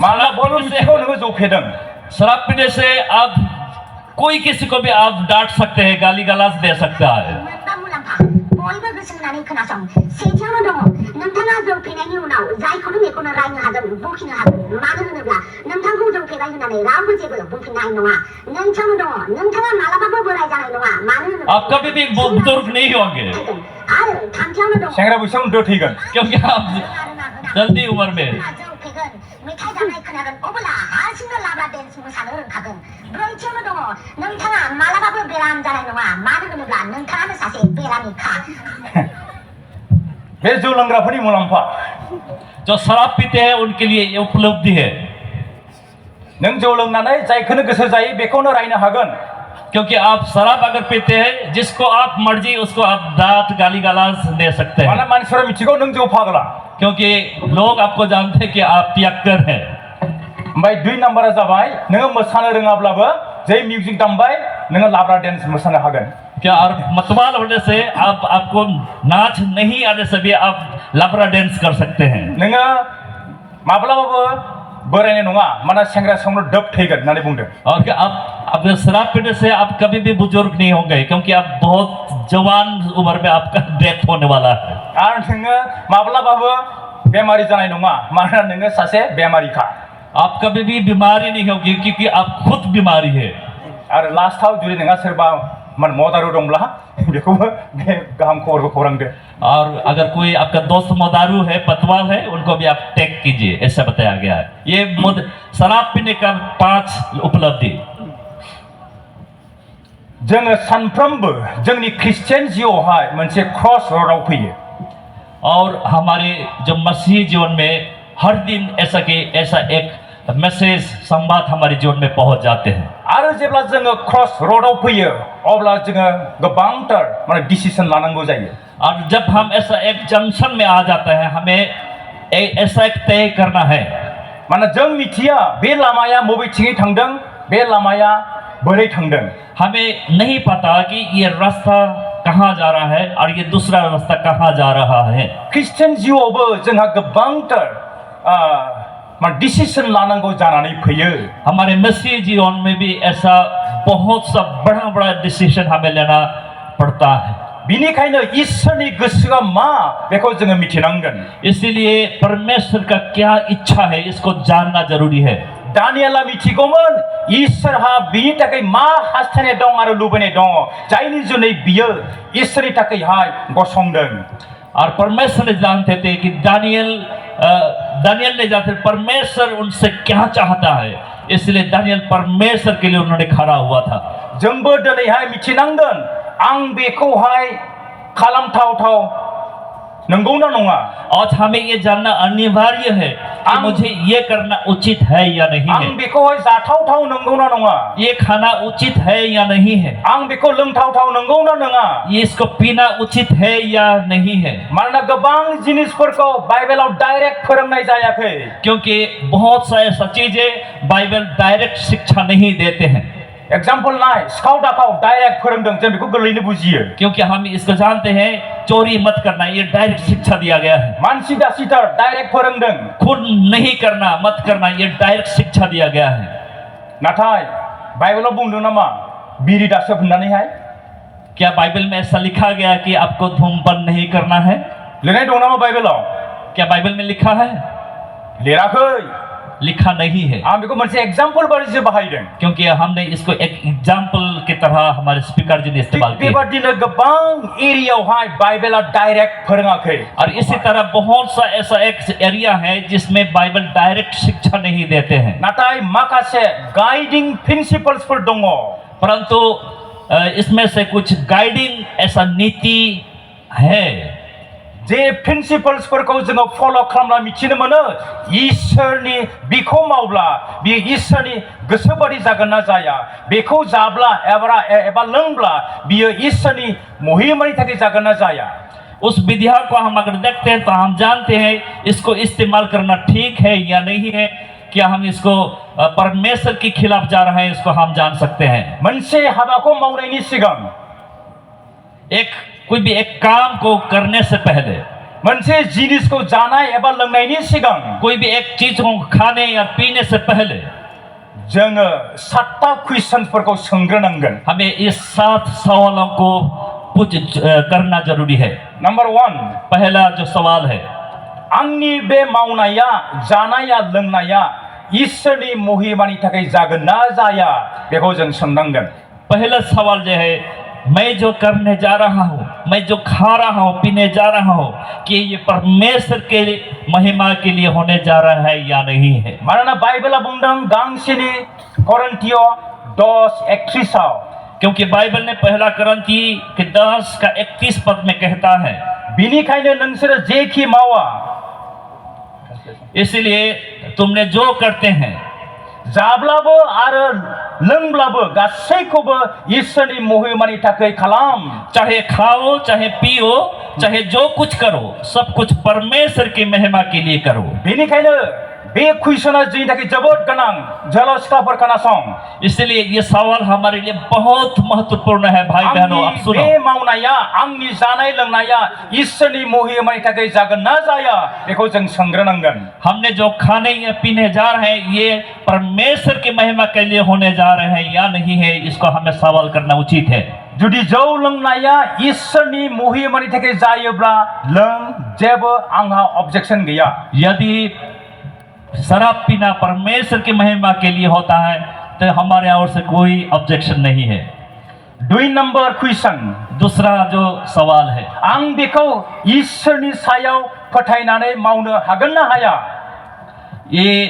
माला बोलो मिथिगौ नोङो जौ फेदों शराब पीने से आप कोई किसी को भी आप डांट सकते हैं, गाली गलौज दे सकता है। बयबो गोसो होनानै खोनासं सेथियावनो दङ नोंथाङा जौ फेनायनि उनाव जायखौनो मेखौनो रायनो हागोन बखिनो हागोन मानो होनोब्ला नोंथांखौ जौ फेबाय होननानै रावबो जेबो बुंफिननाय नङा। नैथियावनो दङ नोंथाङा मालाबाबो बोराय जानाय नङा मानो होनोब्ला आप कभी भी बुजुर्ग नहीं होंगे आरो थामथियावनो दङ सेंग्रा बैसोआव उन्दै थैगोन क्योंकि आप जल्दी उम्र में जौ फेगोन मेथाइ दामनाय खोनागोन अब्ला हारसिंनो लाब्रा डेन्स मोसानो रोंखागोन। ब्रैथियावनो दङ नोंथाङा मालाबाबो बेराम जानाय नङा मानो होनोब्ला नोंथाङानो सासे बेरामिखा। बे जौ लोंग्राफोरनि मुलाम्फा जो शराब पीते हैं उनके लिए ये उपलब्धि है। नों जौ लोंनानै जायखौनो गोसो जायो बेखौनो रायनो हागोन क्योंकि आप शराब अगर पीते हैं जिसको आप मर्जी उसको आप दांत गाली गलौज दे सकते मानो हैं, मानसिफोरा मिथिगौ नों जौ फाग्ला। क्योंकि लोग आपको जानते हैं कि आप पियक्कर हैं। ओमफ्राय दुइ नाम्बारा जाबाय नोङो मोसानो रोङाब्लाबो जै मिउजिक दामबाय नोङो लाब्रा डेन्स मोसानो हागोन। क्या और मतवाल होने से आपको नाच नहीं आने से भी आप लाब्रा डांस कर सकते हैं। नोङो माब्लाबाबो बोरायनाय नङा माने सेंग्रा समावनो दोब थैगोन होननानै बुंदों। और क्या आप शराब पीने से आप कभी भी बुजुर्ग नहीं होंगे क्योंकि आप बहुत जवान उम्र में आपका डेथ होने वाला है। आरो नोङो माब्लाबाबो बेमारि जानाय नङा मानोना नोङो सासे बेमारिखा। आप कभी भी बीमारी नहीं होगी क्योंकि आप खुद बीमारी है। आरो लास्टआव जुदि नोंहा सोरबा मदारु दंब्ला बेखौबो बे गाहाम खबरखौ खौरांदो। और अगर कोई आपका दोस्त मोदारू है पतवाल है उनको भी आप टेक कीजिए, ऐसा बताया गया है। ये शराब पीने का 5 उपलब्धि। जोङो सानफ्रोमबो जोंनि क्रिस्टियान जिउआवहाय मोनसे क्रस रडआव फैयो और हमारे जो मसीही जीवन में हर दिन ऐसा एक मैसेज संवाद हमारे जीवन में पहुंच जाते हैं। आरो जेब्ला जोङो क्रस रडआव फैयो अब्ला जोङो गोबांथार माने डिसिसन लानांगौ जायो। और जब हम ऐसा एक जंक्शन में आ जाते हैं हमें ऐसा एक तय करना है। माने जों मिथिया बे लामाया बबेथिङै थांदों बे लामाया बोरै थांदों। हमें नहीं पता कि ये रास्ता कहाँ जा रहा है और ये दूसरा रास्ता कहाँ जा रहा है। क्रिस्टियान जिउआवबो जोंहा गोबांथार डिसिसन लानांगौ जानानै फैयो। हमारे मसीही जीवन में भी ऐसा बहुत सा बड़ा डिसीजन हमें लेना पड़ता है। बिनिखायनो ईश्वरनि गोसोआ मा बेखौ जोङो मिथिनांगोन। इसीलिए परमेश्वर का क्या इच्छा है इसको जानना जरूरी है। दानियेला मिथिगौमोन ईश्वरहा बिनि थाखाय मा हास्थायनाय दं आरो लुबैनाय दङ जायनि जुनै बियो ईश्वरनि थाखायहाय गसंदों। और परमेश्वर ने जानते थे कि दानियल ने जानते परमेश्वर उनसे क्या चाहता है, इसलिए दानियल परमेश्वर के लिए उन्होंने खड़ा हुआ था। जोंबो दिनैहाय मिथिनांगोन आं बेखौहाय खालामथावथाव नंगौना नङा। और हमें ये जानना अनिवार्य है कि मुझे ये करना उचित है या नहीं है। आं बेखौहाय जाथावथाव नंगौना नङा। ये खाना उचित है या नहीं है। आं बेखौ लोंथावथाव नंगौना नङा। ये इसको पीना उचित है या नहीं है। मानोना गोबां जिनिसफोरखौ बाइबेलाव डाइरेक्ट फोरोंनाय जायाखै। क्योंकि बहुत सा ऐसा चीजें बाइबल डायरेक्ट शिक्षा नहीं देते हैं। एग्जाम्पल नाय सिखाव दाखाव डाइरेक्ट फोरोंदों जों बेखौ गोरलैनो बुजियो। क्योंकि हम इसको जानते हैं चोरी मत करना ये डायरेक्ट शिक्षा दिया गया है। मानसि दासिथार डाइरेक्ट फोरोंदों। खून नहीं करना मत करना ये डायरेक्ट शिक्षा दिया गया है। नाथाय बाइबेलाव बुंदों नामा बिरि दासोब होननानैहाय? क्या बाइबल में ऐसा लिखा गया कि आपको धूमपान नहीं करना है? लिरनाय दं नामा बाइबेलाव? क्या बाइबल में लिखा है? लिराखै, लिखा नहीं है। आं बेखौ मोनसे एग्जाम्पल बायदिसो बाहायदों। क्योंकि हमने इसको एक एग्जाम्पल की तरह हमारे स्पीकर जी ने इस्तेमाल किया। बेबादिनो गोबां एरियायावहाय बाइबेला डाइरेक्ट फोरोङाखै। और इसी तरह बहुत सा ऐसा एक एरिया है जिसमें बाइबल डायरेक्ट शिक्षा नहीं देते हैं। नाथाय माखासे गाइडिंग प्रिन्सिपल्सफोर दङ। परंतु इसमें से कुछ गाइडिंग ऐसा नीति है जे प्रिन्सिपल्सफोरखौ जोङो फल' खालामना मिथिनो मोनो ईश्वरनि बिखौ मावब्ला बियो ईश्वरनि गोसो बादि जागोन ना जाया, बेखौ जाब्ला एबा लोंब्ला बियो ईश्वरनि महिमानि थाखाय जागोन ना जाया। उस विधिया को हम अगर देखते हैं तो हम जानते हैं इसको इस्तेमाल करना ठीक है या नहीं है। क्या हम इसको परमेश्वर के खिलाफ जा रहे हैं इसको हम जान सकते हैं। मोनसे हाबाखौ मावनायनि सिगां कोई भी एक काम को करने से पहले मोनसे जिनिसखौ जानाय एबा लोंनायनि सिगां कोई भी एक चीज को खाने या पीने से पहले जोङो 7टा कुइसनफोरखौ सोंग्रोनांगोन। हमें इस 7 सवालों को करना जरूरी है। नंबर 1, पहला जो सवाल है, आंनि बे मावनाया जानाया लोंनाया इसोरनि महिमानि थाखाय जागोन ना जाया बेखौ जों सोंनांगोन। पहला सवाल जो है, मैं जो करने जा रहा हूँ, मैं जो खा रहा हूँ, पीने जा रहा हूँ, कि ये परमेश्वर के महिमा के लिए होने जा रहा है या नहीं है। मानोना बाइबेला बुंदों गांसेनि करिन्थिय 10:31 क्योंकि बाइबल ने पहला करंथी के 10 का 31 पद में कहता है, बिनिखायनो नोंसोरो जेखि मावा इसलिए तुमने जो करते हैं, जाब्लाबो आरो लोंब्लाबो गासैखौबो इसोरनि महिमानि थाखाय खालाम। चाहे खाओ, चाहे पियो, चाहे जो कुछ करो, सब कुछ परमेश्वर की महिमा के लिए करो। बेनिखायनो बे कुइसना जोंनि थाखाय जोबोद गोनां। जेला सिख्लाफोर खोनासं, इसलिए ये सवाल हमारे लिए बहुत महत्वपूर्ण है। भाई बहनों, आप आंनि सुनो, बे मावनाया आंनि जानाय लोंनाया इसोरनि महिमानि थाखाय जागोन ना जाया बेखौ जों सोंग्रोनांगोन। हमने जो खाने या पीने जा रहे हैं, ये परमेश्वर की महिमा के लिए होने जा रहे हैं या नहीं है, इसको हमें सवाल करना उचित है। जुदि जौ लोंनाया इसोरनि महिमानि थाखाय जायोब्ला लों, जेबो आंहा ऑब्जेक्शन गैया। यदि शराब पीना परमेश्वर की महिमा के लिए होता है तो हमारे ओर से कोई ऑब्जेक्शन नहीं है। 2 नंबर कुइसन, दूसरा जो सवाल है, आं बेखौ इसोरनि सायाव फोथायनानै मावनो हागोन ना हाया? ये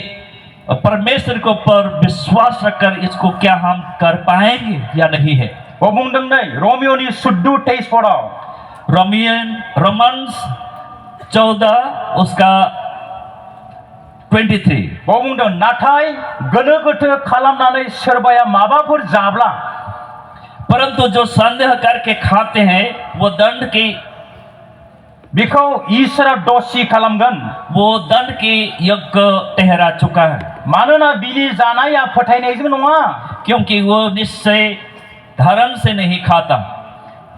परमेश्वर के ऊपर विश्वास रखकर इसको क्या हम कर पाएंगे या नहीं है। वो बुंदों नै रोमियोनि 14:23 रोमन्स 14 उसका 23 वो बुंदों, नाथाय गोनो गोथो खालामनानै सोरबाया माबाफोर जाब्ला, परंतु जो संदेह करके खाते हैं वो दंड की बेखौ इसोरा दोषी खालामगोन। वो दंड की योग्य ठहरा चुका है, मानोना बिनि जानाया फोथायनायजों नङा, क्योंकि वो निश्चय धर्म से नहीं खाता,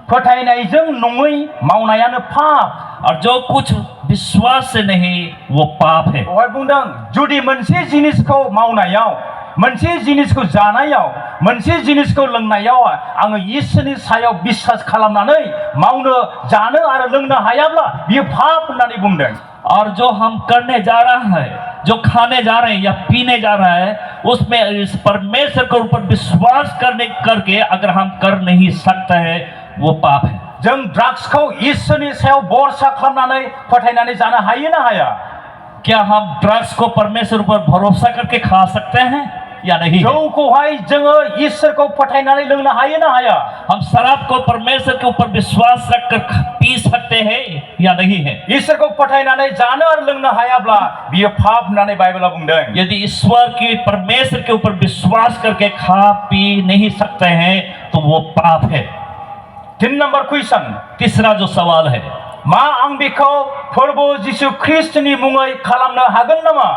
फोथायनायजों नङै मावनायानो पाप। और जो कुछ विश्वास से नहीं वो पाप है। बेवहाय बुंदों, जुदि मोनसे जिनिसखौ मावनायाव, मोनसे जिनिसखौ जानायाव, मोनसे जिनिसखौ लोंनायाव आङो इसोरनि सायाव बिश्वास खालामनानै मावनो, जानो आरो लोंनो हायाब्ला बियो पाप होननानै बुंदों। और जो हम करने जा रहा है, जो खाने जा रहे हैं या पीने जा रहा है, उसमें इस परमेश्वर के ऊपर विश्वास करके अगर हम कर नहीं सकते हैं, वो पाप है। जों ड्राग्सखौ इसोरनि सायाव भरसा खालामनानै फोथायनानै जानो हायो ना हाया? क्या हम ड्रग्स को परमेश्वर पर भरोसा करके खा सकते हैं या नहीं? जौखौहाय जोङो इसोरखौ फोथायनानै लोंनो हायो ना हाया? हम शराब को परमेश्वर के ऊपर विश्वास रखकर पी सकते हैं या नहीं है? इसोरखौ फोथायनानै जानो आरो लोंनो हायाब्ला बियो पाप होननानै बाइबेला बुंदों। यदि ईश्वर की परमेश्वर के ऊपर विश्वास करके खा पी नहीं सकते हैं तो वो पाप है। 3 नंबर कुइसन, तीसरा जो सवाल है, मा आं बेखौ प्रभु जिसु ख्रिस्टनि मुङै खालामनो हागोन नामा?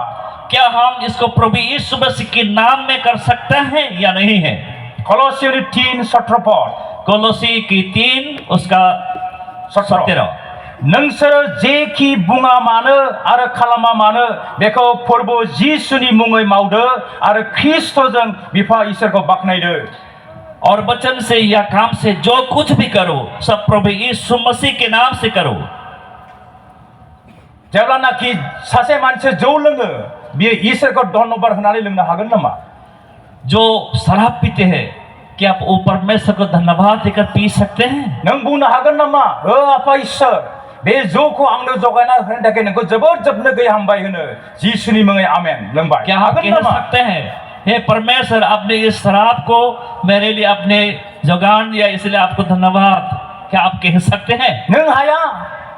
क्या हम इसको प्रभु यीशु मसीह के नाम में कर सकते हैं या नहीं है? कलसियानि 3:17 कोलोसी की 3 उसका 17 नोंसोरो जेखि बुङा मानो आरो खालामा मानो बेखौ प्रभु जिसुनि मुङै मावदो आरो ख्रिस्टजों बिफा इसोरखौ बाख्नायदो। और वचन से या काम से जो कुछ भी करो सब प्रभु यीशु मसीह के नाम से करो। जेब्लानाखि सासे मानसिया जौ लोङो बियो इसोरखौ धन्यबाद होनानै लोंनो हागोन नामा? जो शराब पीते हैं क्या आप वो परमेश्वर को धन्यवाद देकर पी सकते हैं? नों बुंनो हागोन नामा, आफा इसोर बे जौखौ आंनो जगायना होनो थाखाय नोंखौ जोबोद जोबनो गैयै हामबाय होनो जिसुनि मुङै आमेन लोंबाय। क्या आप कह सकते हैं, हे परमेश्वर आपने इस शराब को मेरे लिए आपने जुगान दिया इसलिए आपको धन्यवाद, क्या आप कह सकते हैं? नों हाया,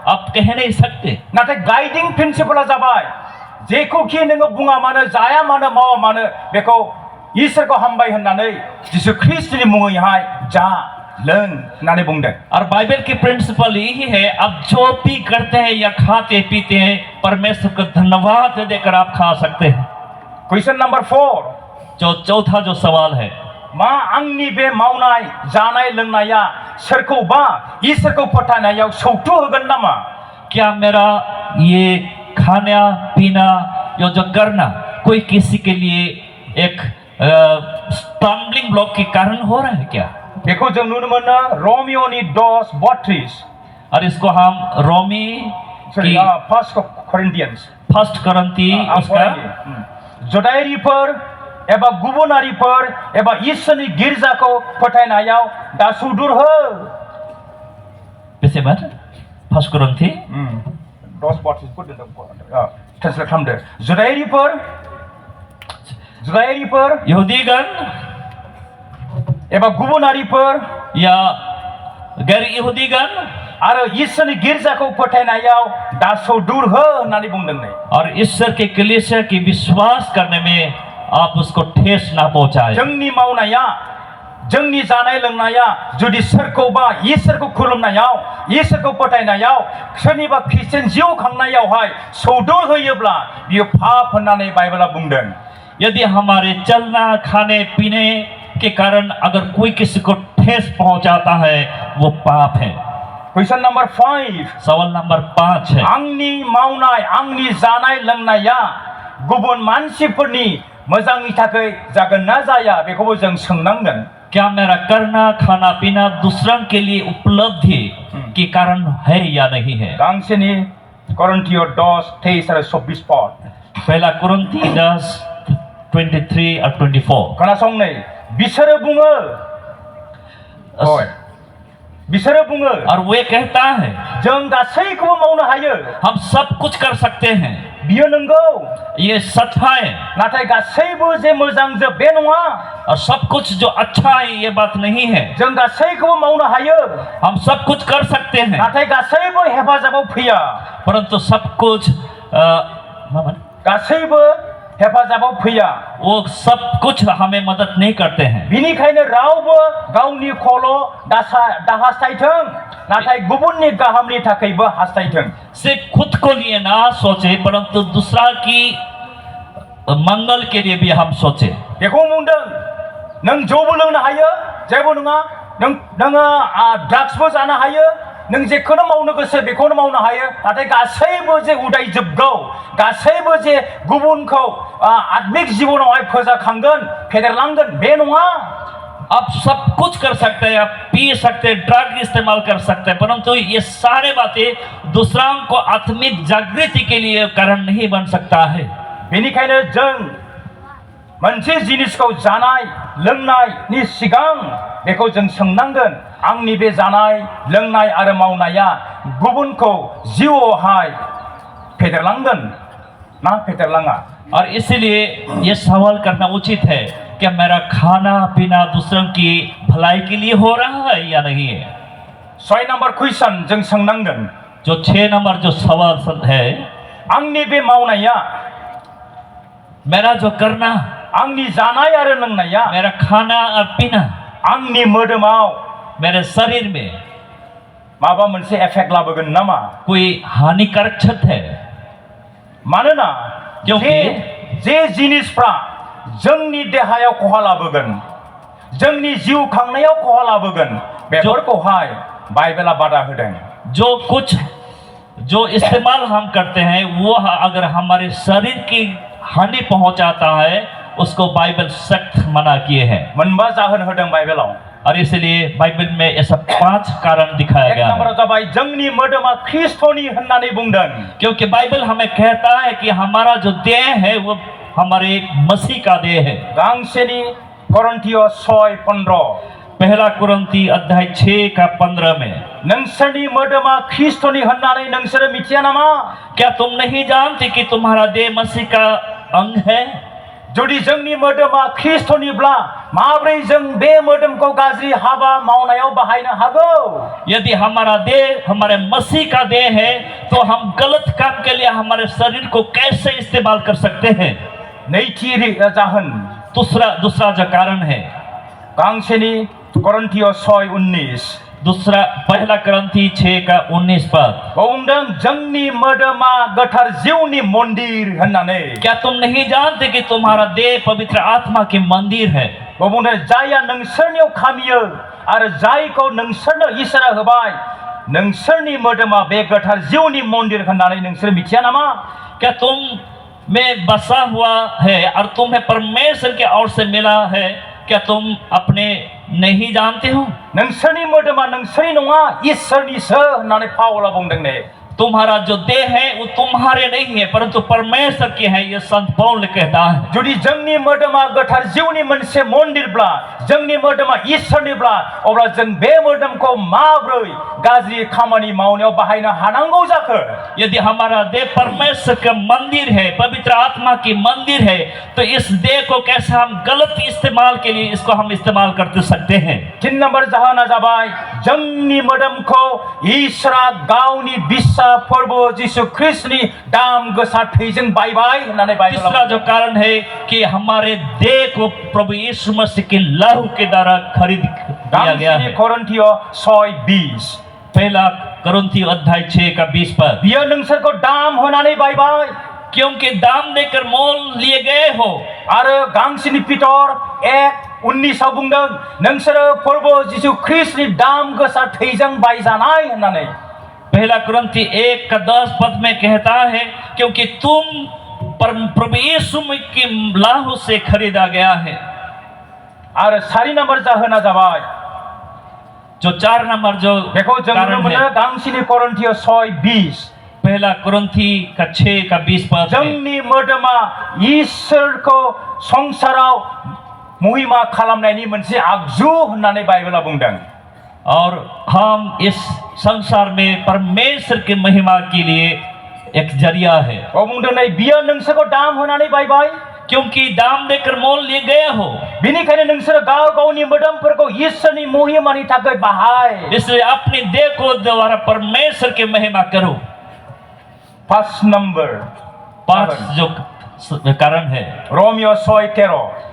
आप कह नहीं सकते। नाथाय गाइडिं प्रिन्सिपला जाबाय जेखौखि नोङो बुङा मानो जाया मानो मावा मानो बेखौ इसोरखौ हामबाय होननानै जिसु ख्रिस्टनि मुङैहाय जा लों होननानै बुंदों। और बाइबल की प्रिंसिपल यही है, अब जो भी करते हैं या खाते पीते हैं परमेश्वर को धन्यवाद देकर आप खा सकते हैं। क्वेश्चन नंबर 4, जो चौथा जो सवाल है, मा आंनि बे मावनाय जानाय लोंनाया सोरखौबा इसोरखौ फोथायनायाव सौतु होगोन नामा? क्या मेरा ये खाना पीना या जो करना कोई किसी के लिए एक स्टम्बलिंग ब्लॉक के कारण हो रहा है क्या? बेखौ जों नुनो मोनो रमिय'नि 10:32 और इसको हम रोमी सॉरी की फर्स्ट करिन्थियान्स फर्स्ट करंती उसका जदायारिफोर एबा गुबुनारिफोर एबा इसोरनि गिर्जाखौ फोथायनायाव दासुदुर हो बेसेबां फर्स्ट करंती 10:32 ट्रान्सलेट खालामदो जदायारिफोर यहुदीगण एबा गुबुनारिफोर या गैर यहूदीगण आरो इसोरनि गिर्जाखौ फोथायनायाव दासुदुर हो होननानै बुंदों नै और ईश्वर के कलीसिया की विश्वास करने में आप उसको ठेस ना पहुंचाए। जोंनि मावनाया जोंनि जानाय लोंनाया जुदि सोरखौबा इसोरखौ खुलुमनायाव इसोरखौ फोथायनायाव सोरनिबा ख्रिस्टियान जिउ खांनायावहाय सौदुर होयोब्ला बियो पाप होननानै बाइबेला बुंदों। यदि हमारे चलना खाने पीने के कारण अगर कोई किसी को ठेस पहुंचाता है वो पाप है। क्वेश्चन नंबर 5 सवाल नंबर 5 है आंनि मावनाय आंनि जानाय लोंनाया गुबुन मानसिफोरनि मोजांनि थाखाय जागोन ना जाया बेखौबो जों सोंनांगोन। क्या मेरा करना खाना पीना दूसरों के लिए उपलब्धि के कारण है या नहीं है? गांसेनि करिन्थिय 10:23 आरो 24 पद पहला कुरिन्थी 10:23 और 24 खोनासं नै बिसोरो बुङो बिसोरो बुङो और वे कहता है जों गासैखौबो मावनो हायो हम सब कुछ कर सकते हैं। बियो नंगौ ये सच है नाथाय गासैबो जे मोजां जोब बे नङा। और सब कुछ जो अच्छा है ये बात नहीं है। जों गासैखौबो मावनो हायो हम सब कुछ कर सकते हैं नाथाय गासैबो हेफाजाबाव फैया परंतु सब कुछ गासैबो हेफाजाबाव फैया वो सब कुछ हमें मदद नहीं करते हैं। बिनिखायनो रावबो गावनि खल' दा हास्थायथों नाथाय गुबुननि गाहामनि थाखायबो हास्थायथों। सिर्फ खुद को लिए ना सोचे परंतु दूसरा की मंगल के लिए भी हम सोचे। बेखौ बुंदों नों जौबो लोंनो हायो जेबो नङा नोङो ड्राग्सबो जानो हायो नों जेखौनो मावनो गोसो बेखौनो मावनो हायो नाथाय गासैबो जे उदाय जोबगौ गासैबो जे गुबुनखौ आत्मिक जिबनावहाय फोजाखांगोन फेदेरलांगोन बे नङा। आप सब कुछ कर सकते हैं आप पी सकते हैं ड्रग इस्तेमाल कर सकते हैं परंतु ये सारे बातें दूसरों को आत्मिक जागृति के लिए कारण नहीं बन सकता है। बेनिखायनो जों मोनसे जिनिसखौ जानाय लोंनायनि सिगां बेखौ जों सोंनांगोन आंनि बे जानाय लोंनाय आरो मावनाया गुबुनखौ जिउआवहाय फेदेरलांगोन ना फेदेरलाङा। और इसलिए ये सवाल करना उचित है क्या मेरा खाना पीना दूसरों की भलाई के लिए हो रहा है या नहीं है। 6 नम्बर क्वेश्चन जों सोंनांगोन जो 6 नंबर जो सवाल है आंनि बे मावनाया मेरा जो करना आंनि जानाय आरो लोंनाया मेरा खाना और पीना आंनि मोदोमाव मेरे शरीर में माबा मोनसे एफेक्ट लाबोगोन नामा कोई हानिकारक क्षत है। मानोना क्योंकि जे जिनिसफ्रा जोंनि देहायाव खहा लाबोगोन जोंनि जिउ खांनायाव खहा लाबोगोन बेफोरखौहाय बाइबेला बादा होदों। जो कुछ जो इस्तेमाल हम करते हैं वो अगर हमारे शरीर की हानि पहुंचाता है उसको बाइबल सख्त मना किए हैं। मोनबा जाहोन होदों बाइबेलाव और इसलिए बाइबल में ऐसा 5 कारण दिखाया एक गया नम्बर है। जाबाय जोंनि मोदोमा ख्रिस्टनि होननानै बुंदों क्योंकि बाइबल हमें कहता है कि हमारा जो देह है वो हमारे मसीह का देह है। गांसेनि करिन्थिय 6:15 पहला कुरिन्थी अध्याय 6:15 में नोंसोरनि मोदोमा ख्रिस्टनि होननानै नोंसोरो मिथिया नामा। क्या तुम नहीं जानते कि तुम्हारा देह मसीह का अंग है। जुदि जोंनि मोदोमा ख्रिस्टनिब्ला माब्रै जों बे मोदोमखौ गाज्रि हाबा मावनायाव बाहायनो हागौ। यदि हमारा देह हमारे मसीह का देह है तो हम गलत काम के लिए हमारे शरीर को कैसे इस्तेमाल कर सकते हैं। नैथि जाहोन दूसरा जो कारण है गांसेनि करिन्थिय 6:19 पहला कुरिन्थी 6:19 बुंदों जोंनि मोदोमा गोथार जिउनि मन्दिर होननानै। क्या तुम नहीं जानते कि तुम्हारा देह पवित्र आत्मा के मंदिर है। बुंदों जायहा नोंसोरनियाव खामियो आरो जायखौ नोंसोरनो इसोरा होबाय नोंसोरनि मोदोमा बे गोथार जिउनि मन्दिर होननानै नोंसोर मिथिया नामा? क्या तुम में बसा हुआ है और तुम्हें परमेश्वर के ओर से मिला है, क्या तुम अपने नहीं जानते हो? नोंसोरनि मोदोमा नोंसोरनि नङा इसोरनिसो होननानै पावला बुंदों ने। तुम्हारा जो देह है वो तुम्हारे नहीं है परंतु परमेश्वर के है, ये संत पौल कहता है। जुदि जोंनि मोदोमा गोथार जिउनि मोनसे मन्दिरब्ला, जोंनि मोदोमा इसोरनिब्ला, अब्ला जों बे मोदोमखौ माब्रै गाज्रि खामानि मावनायाव बाहायनो हानांगौ जाखो? यदि हमारा देह परमेश्वर का मंदिर है, पवित्र आत्मा की मंदिर है, तो इस देह को कैसे हम गलत इस्तेमाल के लिए इसको हम इस्तेमाल कर सकते हैं? 3 नम्बर जाहोना जाबाय जोंनि मोदोमखौ इसोरा गावनि बिसा प्रभु यीशु ख्रिस्टनि दाम गोसा थैजों बायबाय होननानै बाइबेलाव। तीसरा जो कारण है कि हमारे देह को प्रभु यीशु मसीह के लहू के द्वारा खरीद दिया गया है। कोरिन्थियो 6:20 पहला कोरिन्थियो अध्याय 6 का 20 पद। बियो नोंसोरखौ दाम होनानै बायबाय, क्योंकि दाम देकर मोल लिए गए हो। आरो गांसेनि पितर 1:19 बुंदों नोंसोरो प्रभु यीशु ख्रिस्टनि दाम गोसा थैजों बायजानाय होननानै। पहला कुरिन्थी 1 का 10 पद में कहता है क्योंकि तुम प्रभु यीशु के लहू से खरीदा गया है। आरो 4 नम्बर जाहोना जाबाय जो 4 नंबर जो बेखौ जों नुनो कारण मोनो है, गांसेनि कोरिन्थियो 6:20 पहला कुरिन्थी का 6 का 20 पद में, जोंनि मोदोमा इसोरखौ संसाराव महिमा खालामनायनि मोनसे आगजु होननानै बाइबेला बुंदों। और हम इस संसार में परमेश्वर की महिमा के लिए एक जरिया है। ओ बुंदों नै बियो नोंसोरखौ दाम होनानै बायबाय, क्योंकि दाम देकर मोल लिए गए हो, बिनिखायनो नोंसोरो गाव गावनि मोदोमफोरखौ इसोरनि महिमानि थाखाय बाहाय। इसलिए अपने देह को द्वारा परमेश्वर की महिमा करो। 5 नम्बर 5 जो कारण है, रोमियो 6:13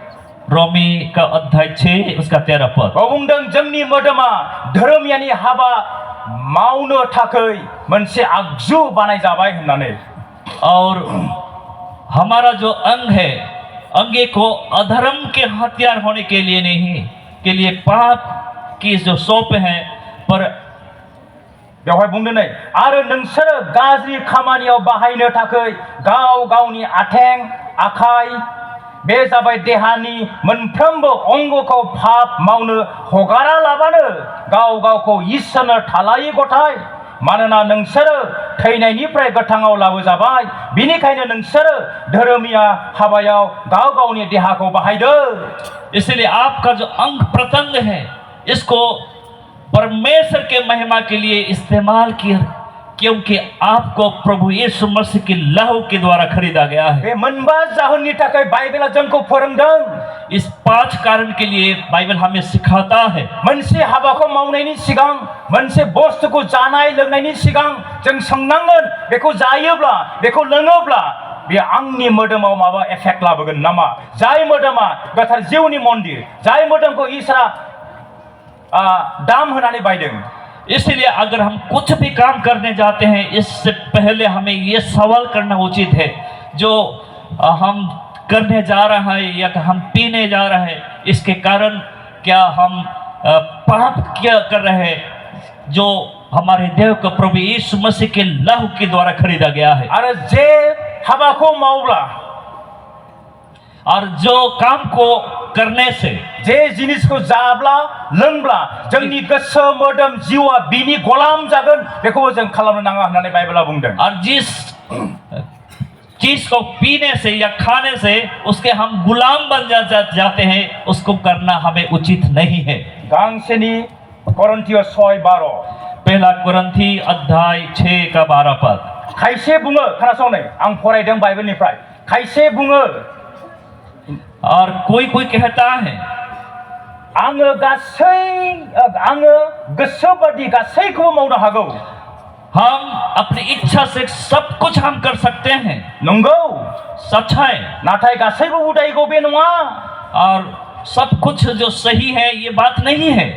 रोमी का अध्याय 6 उसका 13 पद। ओ बुंदों जोंनि मोदोमा धोरोमियानि हाबा मावनो थाखाय मोनसे आगजु बानायजाबाय होननानै। और हमारा जो अंग है, अंगे को अधर्म के हथियार होने के लिए नहीं, के लिए पाप की जो सौंप है, पर बेवहाय बुंदों नै आरो नोंसोरो गाज्रि खामानियाव बाहायनो थाखाय गाव गावनि आथें आखाइ बे जाबाय देहानि मोनफ्रोमबो अंगखौ पाप मावनो हगारालाबानो गाव गावखौ इसोरनो थालायै गथाय। मानोना नोंसोरो थैनायनिफ्राय गोथाङाव लाबोजाबाय, बिनिखायनो नोंसोरो धोरोमिया हाबायाव गाव गावनि देहाखौ बाहायदो। इसलिए आपका जो अंग प्रत्यंग है, इसको परमेश्वर के महिमा के लिए इस्तेमाल किया, क्योंकि आपको प्रभु यीशु मसीह के लहू के द्वारा खरीदा गया है। बे मोनबा जाहोननि थाखाय बाइबेला जोंखौ फोरोंदों। इस 5 कारण के लिए बाइबल हमें सिखाता है। मोनसे हाबाखौ मावनायनि सिगां, मोनसे बुस्थुखौ जानाय लोंनायनि सिगां जों सोंनांगोन, बेखौ जायोब्ला, बेखौ लोङोब्ला बे आंनि मोदोमाव माबा एफेक्ट लाबोगोन नामा? जाय मोदोमा गोथार जिउनि मन्दिर, जाय मोदोमखौ इसोरा दाम होनानै बायदों। इसलिए अगर हम कुछ भी काम करने जाते हैं, इससे पहले हमें ये सवाल करना उचित है, जो हम करने जा रहा है या हम पीने जा रहे हैं, इसके कारण क्या हम पाप क्या कर रहे हैं, जो हमारे देह को प्रभु यीशु मसीह के लहू के द्वारा खरीदा गया है। आरो जे हाबाखौ मावब्ला, और जो काम को करने से, जे जिनिसखौ जाब्ला लोंब्ला जोंनि गोसो मोदोम जिउआ बिनि गलाम जागोन, बेखौबो जों खालामनो नाङा होननानै बाइबेला बुंदों। और जिस चीज को पीने से या खाने से उसके हम गुलाम बन जाते हैं, उसको करना हमें उचित नहीं है। गांसेनि कोरिन्थियो 6:12 पहला कुरिन्थी अध्याय 6 का 12 पद। खायसे बुङो, खोनासंनाय आं फरायदों बाइबेलनिफ्राय, खायसे बुङो और कोई कहता है आङो गोसो बादि गासैखौबो मावनो हागौ। हम अपनी इच्छा से सब कुछ हम कर सकते हैं। नंगौ, सच है, नाथाय गासैबो उदायगौ बे नङा। और सब कुछ जो सही है ये बात नहीं है।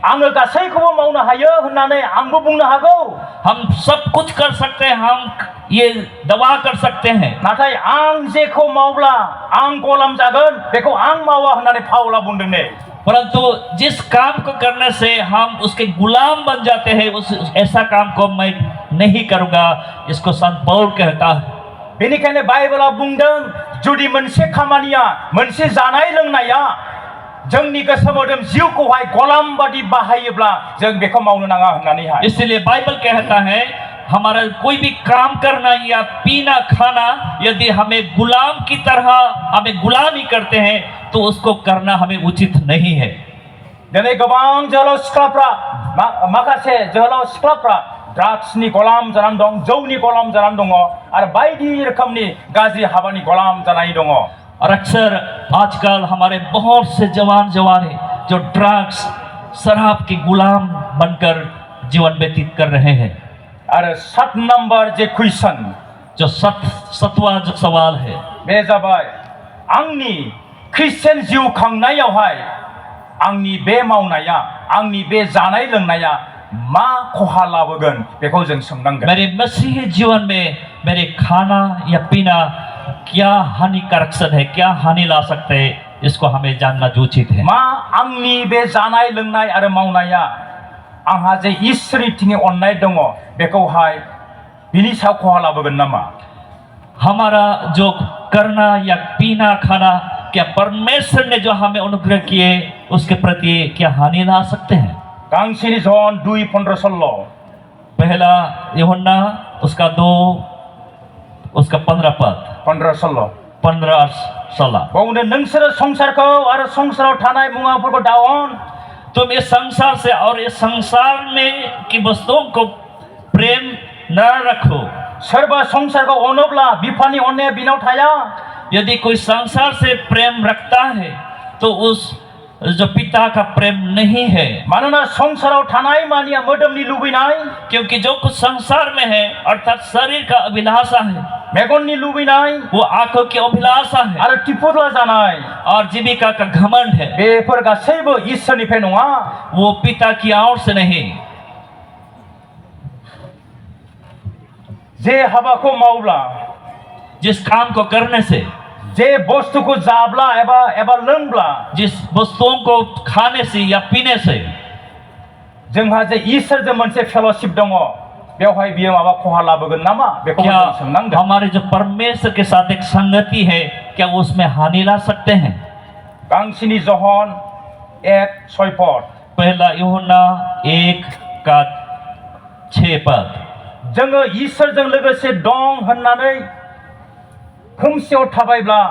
आङो गासैखौबो मावनो हायो होननानै आंबो बुंनो हागौ। हम सब कुछ कर सकते हैं, हम ये दवा कर सकते हैं। नाथाय आं जेखौ मावब्ला आं गलाम जागोन, बेखौ आं मावा होननानै पाउला बुंदों ने। परंतु जिस काम को करने से हम उसके गुलाम बन जाते हैं, उस ऐसा काम को मैं नहीं करूंगा, इसको संत पौल कहता है। बेनिखायनो बाइबेला बुंदों जुदि मोनसे खामानिया मोनसे जानाय लोंनाया जोंनि गोसो मोदोम जिउखौहाय गलाम बादि बाहायोब्ला जों बेखौ मावनो नाङा होननानैहाय। इसलिए बाइबल कहता है हमारा कोई भी काम करना या पीना खाना यदि हमें गुलाम की तरह हमें गुलामी करते हैं तो उसको करना हमें उचित नहीं है। दिनै गोबां जोहोलाव सिख्लाफ्रा माखासे जोहोलाव सिख्लाफ्रा ड्राग्सनि गलाम जानानै दं, जौनि गलाम जानानै दङ आरो बायदि रोखोमनि गाज्रि हाबानि गलाम जानानै दङ। और अक्सर आजकल हमारे बहुत से जवान जवानें जो ड्रग्स शराब के गुलाम बनकर जीवन व्यतीत कर रहे हैं। आरो 7 नम्बर जे क्वेश्चन जो सतवा जो सवाल है बे जाबाय आंनि क्रिस्टियान जिउ खांनायावहाय आंनि बे मावनाया आंनि बे जानाय लोंनाया मा खहा लाबोगोन बेखौ जों सोंनांगोन। मेरे मसीही जीवन में मेरे खाना या पीना क्या हानिकारक है, क्या हानि ला सकते हैं, इसको हमें जानना उचित है। मा आंनि बे जानाय लोंनाय आरो मावनाया आंहा जे इसोरनि थिंनि अननाय दङ बेखौहाय बिनि सायाव खहा लाबोगोन नामा? हमारा जो करना या पीना खाना क्या परमेश्वर ने जो हमें अनुग्रह किए उसके प्रति क्या हानि ला सकते हैं? गांसेनि जन 2:15-16 पहला यूहन्ना उसका 2 उसका 15 पद 15-16 15-16 बावनो नोंसोरो संसारखौ आरो संसाराव थानाय मुवाफोरखौ दाअन। तुम इस संसार से और इस संसार में की वस्तुओं को प्रेम न रखो। सोरबा संसारखौ अनोब्ला बिफानि अननाया बिनाव थाया। यदि कोई संसार से प्रेम रखता है तो उस जो पिता का प्रेम नहीं है। मानोना संसाराव थानाय मानिया मोदोमनि लुबैनाय, क्योंकि जो कुछ संसार में है अर्थात शरीर का अभिलाषा है, मेगननि लुबैनाय वो आंखों की अभिलाषा है आरो टिपुला जानाय, और जीविका का घमंड है, बेफोर गासैबो इसोरनिफ्राय नङा। वो पिता की ओर से नहीं। जे हाबाखौ मावब्ला जिस काम को करने से, जे बुस्थुखौ जाब्ला एबा लोंब्ला, जिस वस्तुओं को खाने से या पीने से जोंहा जे इसोरजों मोनसे फेल'शिप दङ बेवहाय बियो माबा खहा लाबोगोन नामा बेखौ क्या जों सोंनांगोन। हमारे जो परमेश्वर के साथ एक संगति है क्या वो उसमें हानि ला सकते हैं? गांसेनि जहन 1:6 पद पहला यूहन्ना 1 का 6 पद जोङो इसोरजों लोगोसे दं होननानै खोमसियाव थाबायब्ला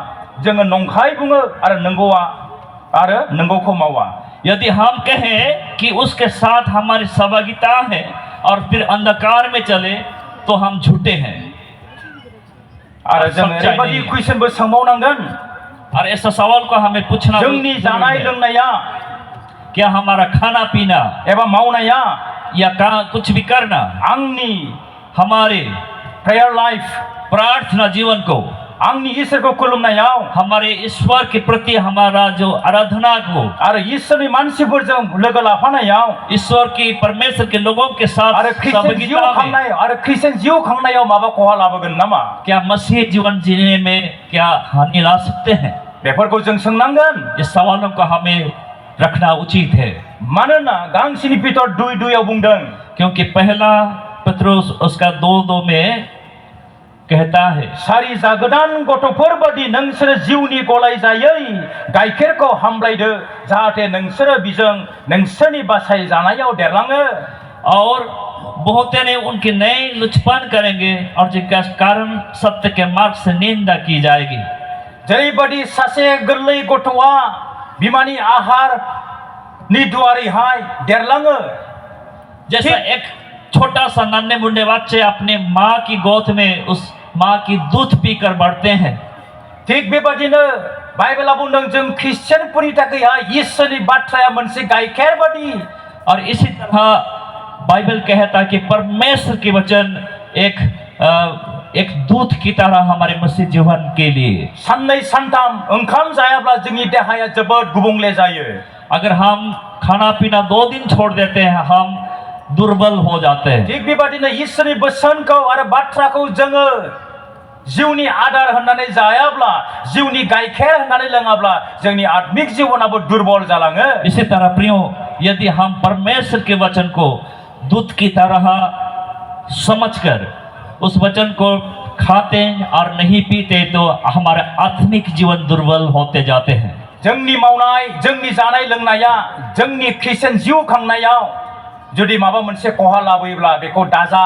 जोङो नंखाय बुङो आरो नंगौखौ मावा। यदि हम कहें कि उसके साथ हमारी सहभागिता है और फिर अंधकार में चले तो हम झूठे हैं। आरो जोङो ओरैबायदि कुइसनबो सोंबावनांगोन, और ऐसा सवाल को हमें पूछना जोंनि जानाय लोंनाया क्या हमारा खाना पीना एबा मावनाया या कुछ भी करना आंनि हमारे प्रेयर लाइफ प्रार्थना जीवन को, आंनि इसोरखौ खुलुमनायाव हमारे ईश्वर के प्रति हमारा जो आराधना को, आरो इसोरनि मानसिफोरजों लोगो लाफानायाव, ईश्वर की परमेश्वर के लोगों के साथ आरो क्रिस्टियान जिउ खांनायाव माबा खहा लाबोगोन नामा? क्या मसीह जीवन जीने में क्या हानि ला सकते हैं? बेफोरखौ जों सोंनांगोन। इस सवालों को हमें रखना उचित है। मानोना गांसेनि पितर 2:2 बुंदों, क्योंकि पहला पत्रुस उसका 2:2 में कहता है, सारि जागोदान गथ'फोर बादि नोंसोरो जिउनि गलायजायै गाइखेरखौ हामलायदो जाहाथे नोंसोरो बिजों नोंसोरनि बासाय जानायाव देरलाङो। और बहुत ने उनके नए लुचपन करेंगे और जिसका कारण सत्य के मार्ग से निंदा की जाएगी। जेरैबादि सासे गोरलै गथ'आ बिमानि आहार नि दुआरैहाय देरलाङो, जैसा एक छोटा सा नन्हे मुंडे बच्चे अपने माँ की गोद में उस माँ की दूध पीकर बढ़ते हैं, थिग बेबादिनो बाइबेला बुंदों जों ख्रिस्टियानफोरनि थाखाय इसोरनि बाथ्राया मोनसे गाइखेर बादि। और इसी तरह बाइबल कहता है कि परमेश्वर के वचन एक दूध की तरह हमारे मसीह जीवन के लिए। साननै सानथाम ओंखाम जायाब्ला जोंनि देहाया जोबोद गुबुंले जायो। अगर हम खाना पीना 2 दिन छोड़ देते हैं हम दुर्बल हो जाते हैं। थिग बेबादिनो इसोरनि बोसोनखौ आरो बाथ्राखौ जोङो जिउनि आदार होननानै जायाब्ला जिउनि गाइखेर होननानै लोङाब्ला जोंनि आत्मिक जिबनाबो दुर्बल जालाङो इसी तरह प्रियो, यदि हम परमेश्वर के वचन को दूध की तरह समझकर उस वचन को खाते और नहीं पीते तो हमारा आत्मिक जीवन दुर्बल होते जाते हैं। जोंनि मावनाय जोंनि जानाय लोंनाया जोंनि ख्रिस्टियान जिउ खांनायाव जुदि माबा मोनसे खहा लाबोयोब्ला बेखौ दाजा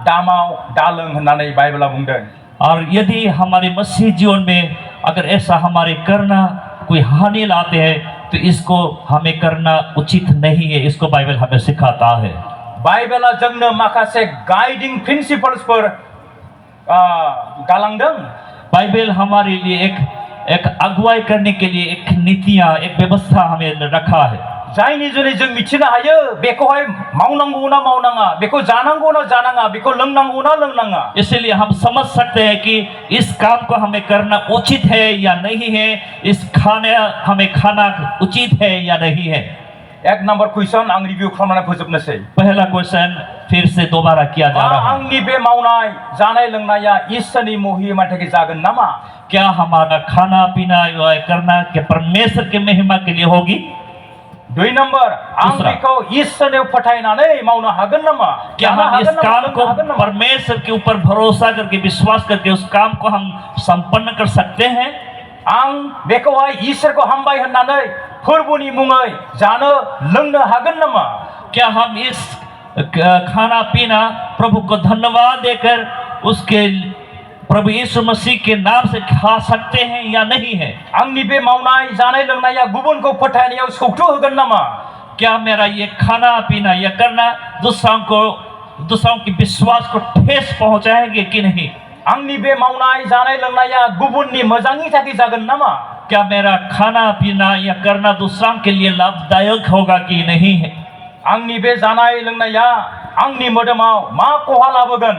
दामाव दालों होननानै बाइबेला बुंदों। और यदि हमारे मसीह जीवन में अगर ऐसा हमारे करना कोई हानि लाते हैं तो इसको हमें करना उचित नहीं है, इसको बाइबल हमें सिखाता है। बाइबेला जोंनो माखासे गाइडिंग प्रिंसिपल्सफोर गालांदों। बाइबल हमारे लिए एक अगुवाई करने के लिए एक नीतियां, एक व्यवस्था हमें रखा है। जायनि जुनै जों मिथिनो हायो बेखौहाय मावनांगौ ना मावनाङा, बेखौ जानांगौ ना जानाङा, बेखौ लोंनांगौ ना लोंनाङा। इसलिए हम समझ सकते हैं कि इस काम को हमें करना उचित है या नहीं है, इस खाने हमें खाना उचित है या नहीं है। एक नंबर क्वेश्चन आं रिभिउ खालामनानै फोजोबनोसै। पहला क्वेश्चन फिर से दोबारा किया जा रहा है, आंनि बे मावनाय जानाय लोंनाया ईश्वरनि महिमानि थाखाय जागोन नामा? क्या हमारा खाना पीना या करना के परमेश्वर के महिमा के लिए होगी? 2 नंबर आं दूसरा, बेखौ ईश्वरनियाव फोथायनानै मावनो हागोन नामा? क्या जानो हम इस हागोन नामा? काम को लोंनो हागोन नामा? परमेश्वर के ऊपर भरोसा करके विश्वास करके उस काम को हम संपन्न कर सकते हैं? आं बेखौहाय ईश्वरखौ हामबाय होननानै फोरबोनि मुङै जानो लोंनो हागोन नामा? क्या हम इस खाना पीना प्रभु को धन्यवाद देकर उसके प्रभु यीशु मसीह के नाम से खा सकते हैं या नहीं है? आंनि बे मावनाय जानाय लोंनाया गुबुनखौ फोथायनायाव सौथु होगोन नामा? क्या मेरा ये खाना पीना या करना दूसरों के विश्वास को ठेस पहुंचाएंगे कि नहीं? आंनि बे मावनाय जानाय लोंनाया गुबुननि मोजांनि थाखाय जागोन नामा? क्या मेरा खाना पीना या करना दूसरों के लिए लाभदायक होगा कि नहीं है? आंनि बे जानाय लोंनाया आंनि मोदोमाव मा खहा लाबोगोन?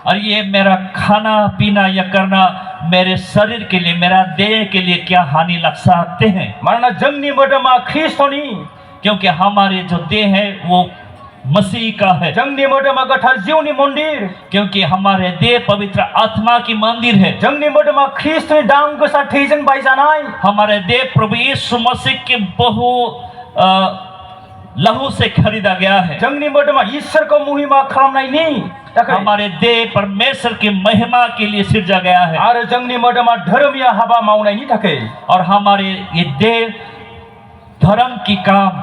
और ये मेरा खाना पीना या करना मेरे शरीर के लिए, मेरा देह के लिए क्या हानि लग सकते हैं? मानोना जोंनि मोदोमा ख्रिस्टनि, क्योंकि हमारे जो देह है वो मसीह का है, जोंनि मोदोमा गोथार जिउनि मन्दिर, क्योंकि हमारे देह पवित्र आत्मा की मंदिर है। जोंनि मोदोमा ख्रिस्टनि दाम गोसा थैजों बायजानाय, हमारे देह प्रभु यीशु मसीह के लहू से खरीदा गया है। जोंनि मोदोमा ईश्वरखौ महिमा खालामनायनि थाखाय, हमारे देह परमेश्वर की महिमा के लिए सिरजा गया है, आरो जोंनि मोदोमा धर्मीय हाबा मावनायनि थाखाय। और हमारे ये देह धर्म की काम,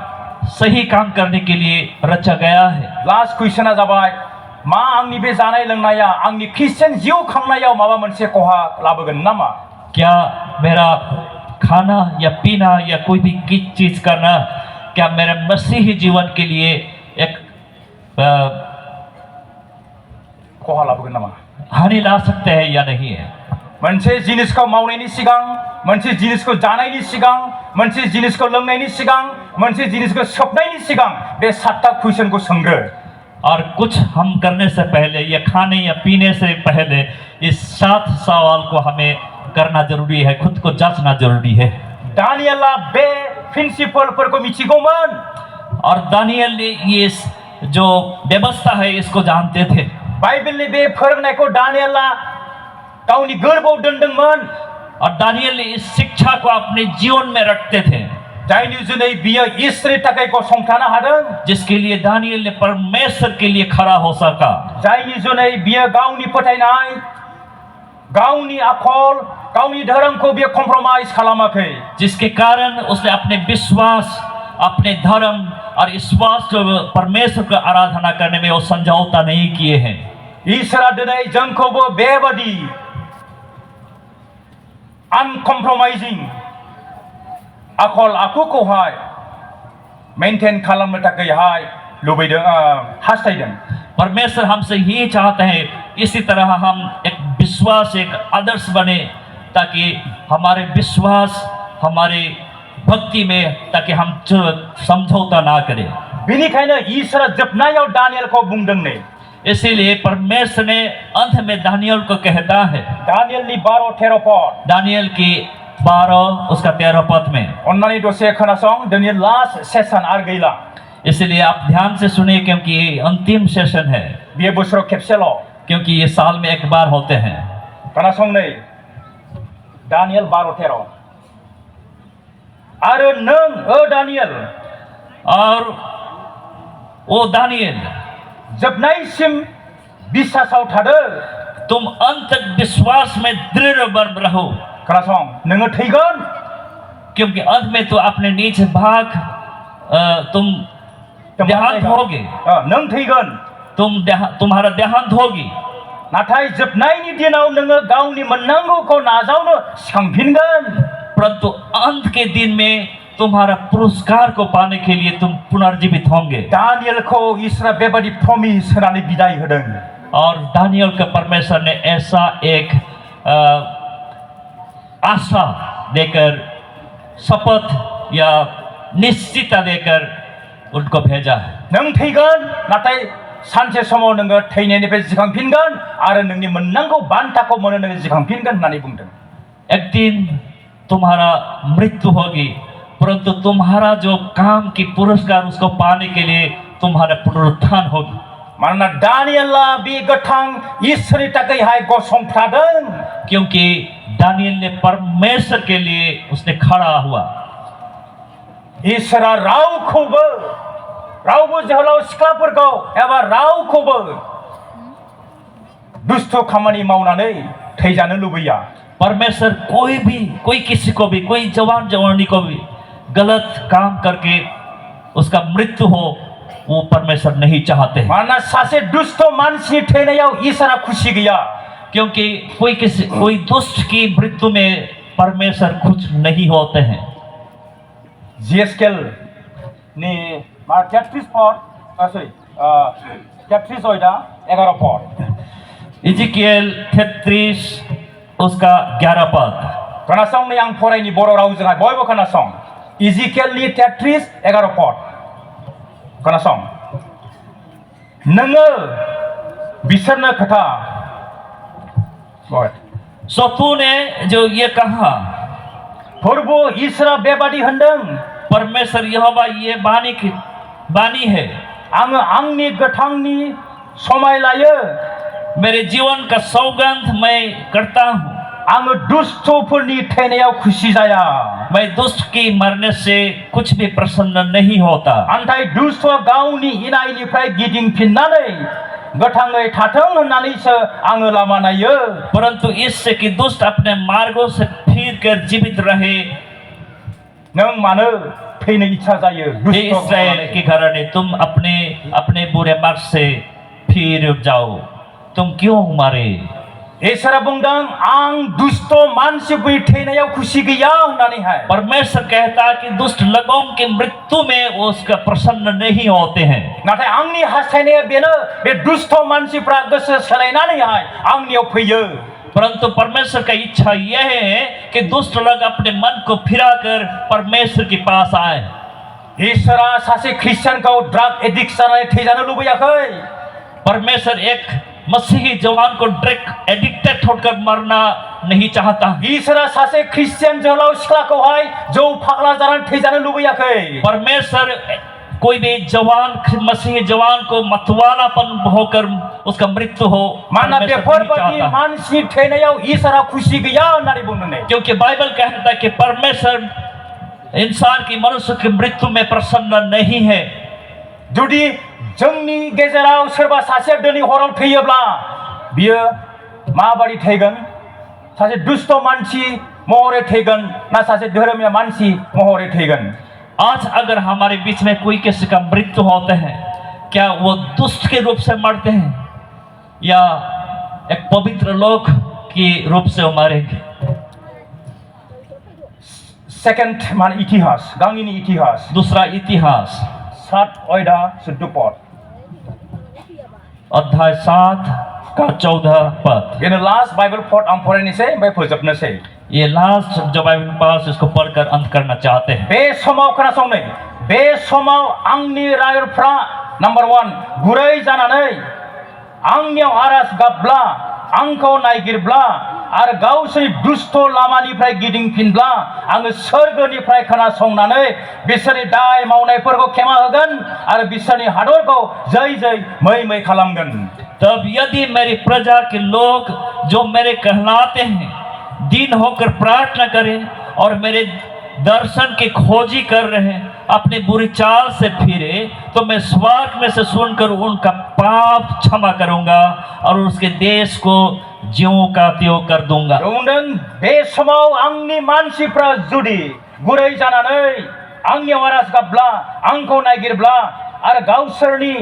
सही काम करने के लिए रचा गया है। लास्ट क्वेश्चना जाबाय, मा आंनि बे जानाय लोंनाया आंनि ख्रिस्टियान जिउ खांनायाव माबा मोनसे खहा लाबोगोन नामा? क्या मेरा खाना या पीना या कोई भी चीज करना क्या मेरे मसीही जीवन के लिए एक खहा लाबोगोन नामा? हानि ला सकते हैं या नहीं है? मोनसे जिनिसखौ मावनायनि सिगां, मोनसे जिनिसखौ जानायनि सिगां, मोनसे जिनिसखौ लोंनायनि सिगां, मोनसे जिनिसखौ सोबनायनि सिगां बे 7टा क्वेश्चनखौ सोंग्रो। और कुछ हम करने से पहले या खाने या पीने से पहले इस 7 सवाल को हमें करना जरूरी है, खुद को जांचना जरूरी है। दानियेला बे प्रिंसिपलफोरखौ मिथिगौमोन, और दानियल ने ये जो व्यवस्था है इसको जानते थे। बाइबेलनि बे फोरोंनायखौ दानियेला गावनि गोरबोआव दोनदोंमोन, और दानियल ने इस शिक्षा को अपने जीवन में रखते थे, जायनि जुनै बियो ईश्वरनि थाखाय गसंथानो हादों, जिसके लिए दानियल ने परमेश्वर के लिए खड़ा हो सका, जायनि जुनै बियो गावनि फोथायनाय, गावनि आखल, गावनि धोरोमखौ बियो कमप्रमाइज खालामाखै, जिसके कारण उसने अपने विश्वास, अपने धर्म और विश्वास परमेश्वर को आराधना करने में वो समझौता नहीं किए हैं। ईश्वरा दिनै जोंखौबो बेबादि अनकमप्रमाइजिं आखल आखुखौहाय मेंटेन खालामनो थाखायहाय लुबैदों, हास्थायदों। परमेश्वर हमसे ये चाहते हैं इसी तरह हम एक विश्वास, एक आदर्श बने, ताकि हमारे विश्वास, हमारे भक्ति में, ताकि हम समझौता ना करें। बेनिखायनो ईश्वरा जोबनायाव दानियेलखौ बुंदों नै, इसीलिए परमेश्वर ने अंत में दानियल को कहता है, दानियेलनि 12-13 पद, दानियल की 12 उसका 13 पद में, अन्नानै दसे खोनासं, दिनै लास्ट सेसन आरो गैला। इसलिए आप ध्यान से सुनिए क्योंकि ये अंतिम सेशन है, बेयो बोसोराव खेबसेल'। क्योंकि ये साल में एक बार होते हैं। खोनासं नै दानियेल 12:13 आरो नों दानियेल और ओ दानियल जोबनायसिम बिश्वासाव थादो तुम अंत तक विश्वास में दृढ़ बन रहो खोनासं नोङो थैगोन क्योंकि अंत में तो अपने नीच भाग तुम देहांत होगे नों थैगोन तुम्हारा देहांत होगी नाथाय जोबनायनि दिनाव नोङो गावनि मोननांगौखौ नाजावनो सिखांफिनगोन परंतु अंत के दिन में तुम्हारा पुरस्कार को पाने के लिए तुम पुनर्जीवित होंगे दानियेलखौ इसोरा बेबादि प्रमिस होनानै बिदाय होदों और दानियल का परमेश्वर ने ऐसा एक आशा देकर शपथ या निश्चितता देकर उनको भेजा है नों थैगोन नाथाय सानसे समाव नोङो थैनायनिफ्राय जिखांफिनगोन आरो नोंनि मोननांगौ बान्थाखौ मोनो नोङो जिखांफिनगोन होननानै बुंदों एक दिन तुम्हारा मृत्यु होगी परंतु तुम्हारा जो काम की पुरस्कार उसको पाने के लिए तुम्हारा पुनरुत्थान होगी मानोना दानियेला बे गोथां इसोरनि थाखायहाय गसंथादों क्योंकि दानियल ने परमेश्वर के लिए उसने खड़ा हुआ इसोरा रावबो जोहोलाव सिख्लाफोरखौ एबा रावखौबो दुष्ट खामानि मावनानै थैजानो लुबैया परमेश्वर कोई किसी को भी कोई जवान जवानी को भी गलत काम करके उसका मृत्यु हो वो परमेश्वर नहीं चाहते मानोना सासे दुष्ट मानसिनि थैनायाव इसोरा खुशी गैया क्योंकि कोई दुष्ट की मृत्यु में परमेश्वर खुश नहीं होते हैं जिएसकेल नि 33 पद 33 अयदा 11 पद इजिकिएल 33 उसका 11 पद खोनासं नै आं फरायनि बर' रावजोंहाय बयबो खोनासं इजिकेलनि 33 11 पद खोनासं नोङो बिसोरनो खोथा सो तूने जो ये कहा प्रभु ईश्वरा बेबादि होनदों परमेश्वर यहोवा ये बानी है आङो आंनि गोथांनि समाय लायो मेरे जीवन का सौगंध मैं करता हूँ आङो दुष्टफोरनि थैनायाव खुशी जाया मैं दुष्ट की मरने से कुछ भी प्रसन्न नहीं होता नाथाय दुष्टआ गावनि इनायनिफ्राय गिदिंफिननानै गोथाङै थाथों होननानैसो आङो लामा नायो परंतु इससे कि दुष्ट अपने मार्गों से फिर कर जीवित रहे नों मानो थैनो इच्छा जायो हे इस्राएल के घराने तुम अपने बुरे मार्ग से फिर जाओ तुम क्यों मारे इसोरा बुंदों आं दुष्ट मानसिफोरनि थैनायाव खुशी गैया होननानैहाय परमेश्वर कहता है कि दुष्ट लोगों की मृत्यु में वो उसका प्रसन्न नहीं होते हैं नाथाय आंनि हास्थायनाया बेनो बे दुष्ट मानसिफ्रा गोसो सोलायनानैहाय आंनियाव फैयो परंतु परमेश्वर का इच्छा यह है कि दुष्ट लोग अपने मन को फिराकर परमेश्वर के पास आए ईश्वरा सासे ख्रिस्टियानखौ ड्राग एडिक्ट जानानै थैजानो लुबैयाखै परमेश्वर एक मसीही जवान को ड्रग एडिक्टेड होकर मरना नहीं चाहता ईश्वरा सासे ख्रिस्टियान जोहोलाव सिख्लाखौहाय जौ फाग्ला जानानै थैजानो लुबैयाखै परमेश्वर कोई भी जवान मसीही जवान को मतवालापन होकर उसका मृत्यु हो मानोना बेफोरबादि मानसिनि थैनायाव ईश्वरा खुशी गैया होननानै बुंदों क्योंकि बाइबल कहता है कि परमेश्वर इंसान की मनुष्य की मृत्यु में प्रसन्न नहीं है जुदि जोंनि गेजेराव सोरबा सासे दिनै हराव थैयोब्ला बियो माबादि थैगोन सासे दुष्ट मानसि महरै थैगोन ना सासे धर्मीय मानसि महरै थैगोन आज अगर हमारे बीच में कोई किसी का मृत्यु होता है क्या वो दुष्ट के रूप से मरते हैं या एक पवित्र लोक के रूप से वो मरेंगे सेकेंड मान इतिहास गांगिनि इतिहास दूसरा इतिहास 7 अयदा 14 पद अध्याय 7 का 14 पद बेनो लास्ट बाइबल पद आं फरायनोसै ओमफ्राय फोजोबनोसै ये लास्ट जो बाइबल पास इसको पढ़कर अंत करना चाहते हैं बे समाव खोनासंनै बे समाव आंनि रायजोफ्रा नम्बर 1 गुरै जानानै आंनियाव आरज गाबब्ला आंखौ नायगिरब्ला आरो गावसोरनि दुष्ट लामानिफ्राय गिदिंफिनब्ला आङो सोरगोनिफ्राय खोनासंनानै बिसोरनि दाय मावनायफोरखौ खेमा होगोन आरो बिसोरनि हादरखौ जै मै खालामगोन तब यदि मेरी प्रजा के लोग जो मेरे कहलाते हैं दीन होकर प्रार्थना करें और मेरे दर्शन की खोजी कर रहे हैं, अपनी बुरी चाल से फिरे, तो मैं स्वर्ग में से सुनकर उनका पाप क्षमा करूंगा और उसके देश को ज्यों का त्यों कर दूंगा। नों बे समाव आंनि मानसिफ्रा जुदि गुरै जानानै आंनियाव आरज गाबब्ला आंखौ नागिरब्ला आरो गावसोरनि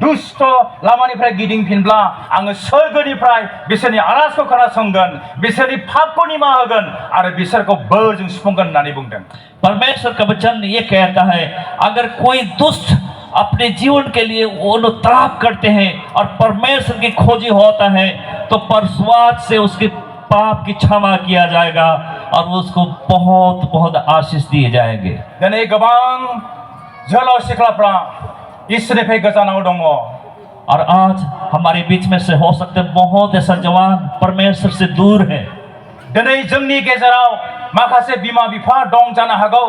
दुष्ट लामानिफ्राय गिदिंफिनब्ला आङो सोरगोनिफ्राय बिसोरनि आरजखौ खोनासंगोन, बिसोरनि पापखौ निमाहा होगोन आरो बिसोरखौ बोरजों सुफुंगोन होननानै बुंदों। परमेश्वर का वचन ये कहता है, अगर कोई दुष्ट अपने जीवन के लिए अनुताप करते हैं और परमेश्वर की खोजी होता है तो परस्वाद से उसके पाप की क्षमा किया जाएगा और उसको बहुत बहुत आशीष दिए जाएंगे। दिनै गोबां जोहोलाव सिख्लाफ्रा इसोरनिफ्राय गोजानाव दङ। और आज हमारे बीच में से हो सकते बहुत ऐसा जवान परमेश्वर से दूर है। दिनै जोंनि गेजेराव माखासे बिमा बिफा दं जानो हागौ,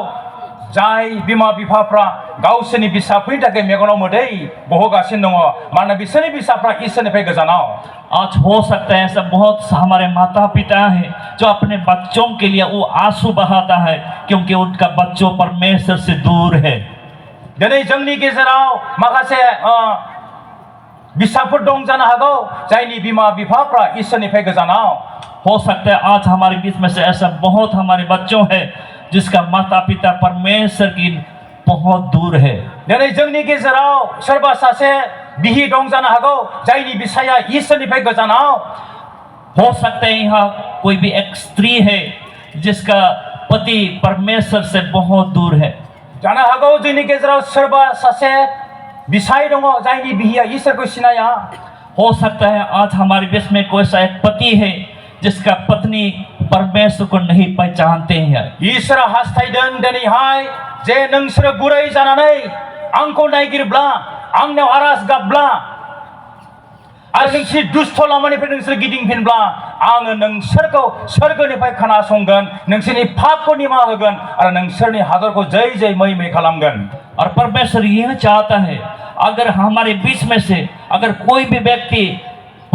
जाय बिमा बिफाफ्रा गावसोरनि फिसाफोरनि थाखाय मेगनाव मोदै बहगासिनो दङ, मानोना बिसोरनि फिसाफ्रा इसोरनिफ्राय गोजानाव। आज हो सकता है ऐसा बहुत हमारे माता पिता हैं जो अपने बच्चों के लिए वो आंसू बहाता है क्योंकि उनका बच्चों परमेश्वर से दूर है। दिनै जोंनि गेजेराव माखासे बिसाफोर दं जानो हागौ, जायनि बिमा बिफाफ्रा इसोरनिफ्राय गोजानाव। हो सकता है आज हमारे बीच में से ऐसा बहुत हमारे बच्चों है जिसका माता पिता परमेश्वर की बहुत दूर है। दिनै जोंनि गेजेराव सोरबा सासे बिहि दं जानो हागौ, जायनि बिसाया इसोरनिफ्राय गोजानाव। हो सकता है यहाँ कोई भी एक स्त्री है जिसका पति परमेश्वर से बहुत दूर है। जानो हागौ जोंनि गेजेराव सोरबा सासे बिसाय दङ, जायनि बिहिया इसोरखौ सिनाया। हो सकता है आज हमारे बीच में कोई सा एक पति है जिसका पत्नी परमेश्वर को नहीं पहचानते हैं। इसोरा हास्थायदों दिनैहाय जे नोंसोरो गुरै जानानै आंखौ नागिरब्ला, आंनाव आरज गाबब्ला आरो नोंसोरनि दुष्ट लामानिफ्राय नोंसोर गिदिंफिनब्ला आङो नोंसोरखौ सोरगोनिफ्राय खोनासंगोन, नोंसोरनि पापखौ निमाहा होगोन आरो नोंसोरनि हादरखौ जै जै मै मै खालामगोन। और परमेश्वर यह चाहता है, अगर हमारे बीच में से अगर कोई भी व्यक्ति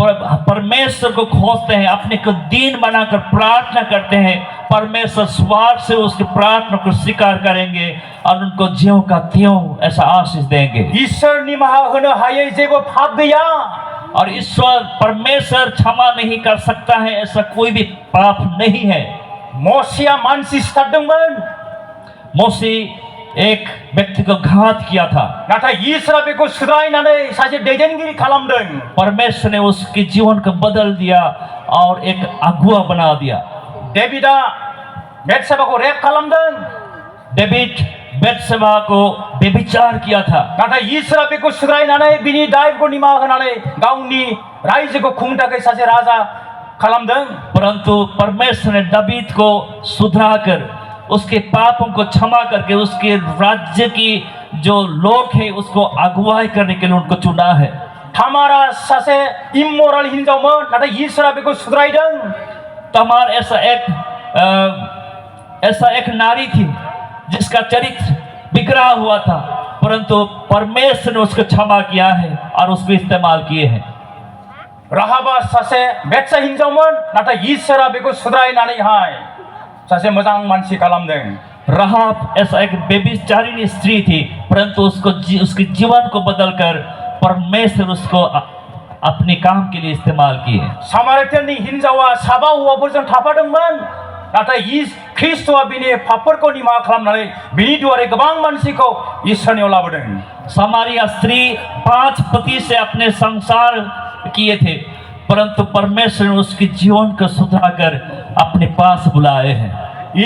परमेश्वर को खोजते हैं, अपने को दीन बनाकर प्रार्थना करते हैं, परमेश्वर स्वार्थ से उसकी प्रार्थना को स्वीकार करेंगे और उनको ज्यों का त्यों ऐसा आशीष देंगे। ईश्वर निमाहा होनो हायै जेबो पाप गैया। और ईश्वर परमेश्वर क्षमा नहीं कर सकता है, ऐसा कोई भी पाप नहीं है। मोसेया मानसि सिथारदोंमोन, मोसे एक व्यक्ति को घात किया था, नाथाय ईश्वरा बेखौ सुद्रायनानै सासे दैदेनगिरि खालामदों। परमेश्वर ने उसके जीवन को बदल दिया और एक अगुआ बना दिया। डेभिडा बेतसेबाखौ रेप खालामदों, डेविड बेतसेबा को व्यभिचार किया था, नाथाय ईश्वरा बेखौ सुद्रायनानै बिनि दायखौ निमाहा होनानै गावनि रायजोखौ खुंनो थाखाय सासे राजा खालामदों। परंतु परमेश्वर ने दाऊद को सुधराकर उसके पापों को क्षमा करके उसके राज्य की जो लोग हैं उसको अगुवाई करने के लिए उनको चुना है। तामारा सासे इमोरल हिन्जावमोन, नाथाय ईश्वरा बेखौ सुद्रायदों। तमार ऐसा एक नारी थी जिसका चरित्र बिगड़ा हुआ था, परंतु परमेश्वर ने उसको क्षमा किया है और उसको इस्तेमाल किए हैं। राहाबा सासे बेत्सा हिन्जावमोन, नाथाय ईश्वरा बेखौ सुद्रायनानैहाय सासे मोजां मानसि खालामदों। राहाब ऐसा एक व्यभिचारिणी स्त्री थी, परंतु उसके जीवन को बदलकर परमेश्वर उसको अपने काम के लिए इस्तेमाल किए। सामारियानि हिन्जावा साबा हौवाफोरजों थाफादोंमोन, नाथाय ख्रिस्ट'आ बिनि पापफोरखौ निमाहा खालामनानै बिनि दुआरे गोबां मानसिखौ इसोरनियाव लाबोदों। सामारिया स्त्री 5 पति से अपने संसार किए थे, परंतु परमेश्वर ने उसके जीवन को सुधारकर अपने पास बुलाए हैं।